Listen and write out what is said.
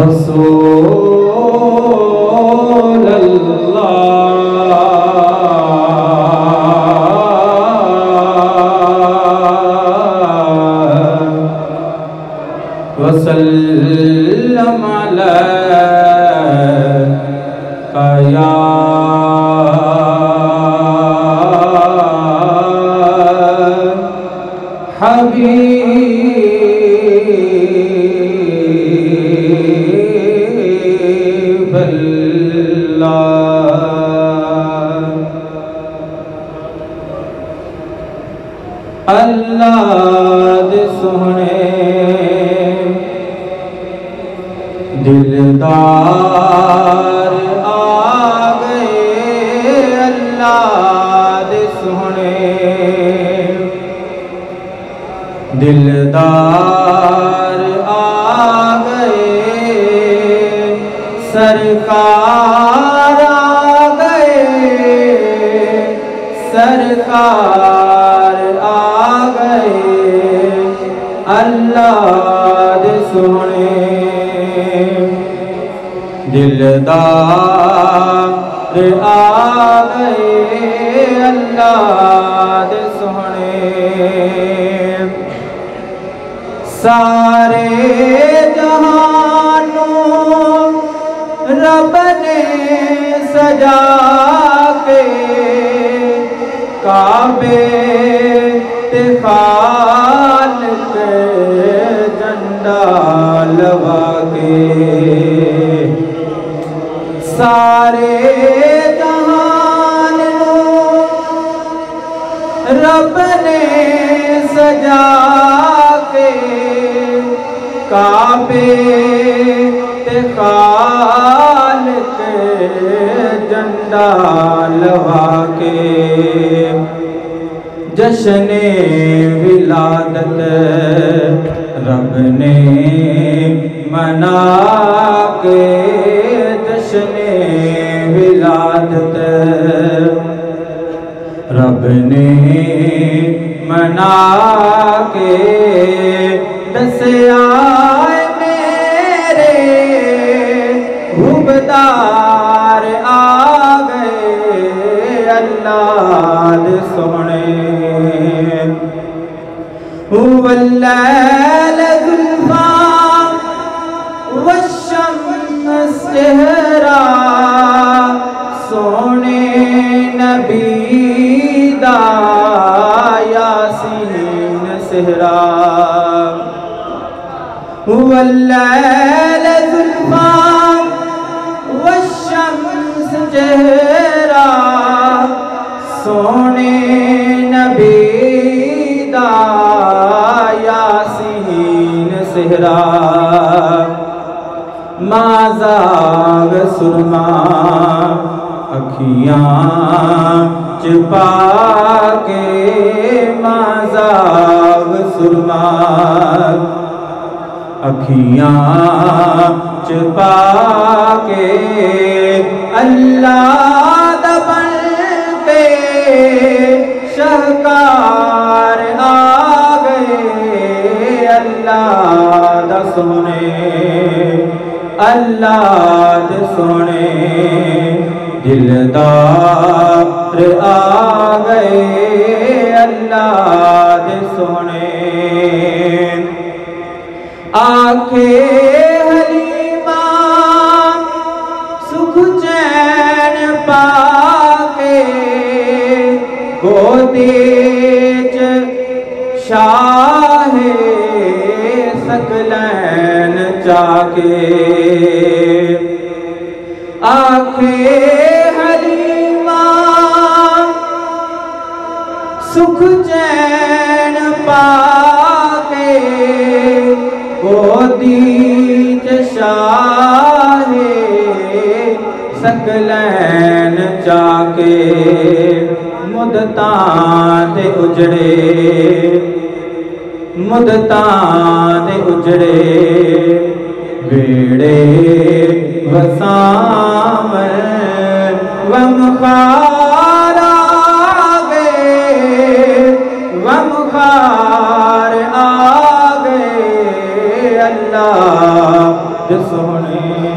रसूल अल्लाह वसल्लम अलैका या हबीब अल्लाह। अल्लाह दे सोहणे दिलदार आ गए, अल्लाह दे सोहणे दिलदार आ गए, सरकार आ गए, सरकार आ गए, अल्लाह दे सोहणे दिलदार आ गए, अल्लाह दे सोहणे। सारे जहानों रब ने सजा के काबे ते खालिक झंडा लगा के, सारे जहान रब ने सजा के काबे ते खालिक झंडा लगा के, जश्ने विलादत रब ने मना के, जश्ने विलादत रब ने मना के, दसिया मेरे हुबदार आ गए, अल्लाह दे सोहणे। वल्लैल ज़ुल्फ़ा वश्शम्स सेहरा, सोने नबी दा यासीन सेहरा। वल्लैल ज़ुल्फ़ा वश्शम्स सेहरा, सोने नबी दा यासीन सेहरा। माज़ाग सुरमा अखियाँ च पाके, माज़ाग सुरमा अखियाँ च पाके, अल्लाह दा बन के शाहकार आ गए, अल्लाह दा सोहणे, अल्लाह दे सोहणे दिलदार आ गए, अल्लाह दे सोहणे। आखे हलीमा सुख चैन पाके, गोदी च शाहे सकलैन चाके, आखे हलीमा सुख चैन पाके, गोदी च शाहे सकलैन चाके, मुदतां दे उजड़े, मुदतां दे उजड़े वेड़े वसावन वमखार आ गए, गमखार आ गए अल्लाह दे सोहने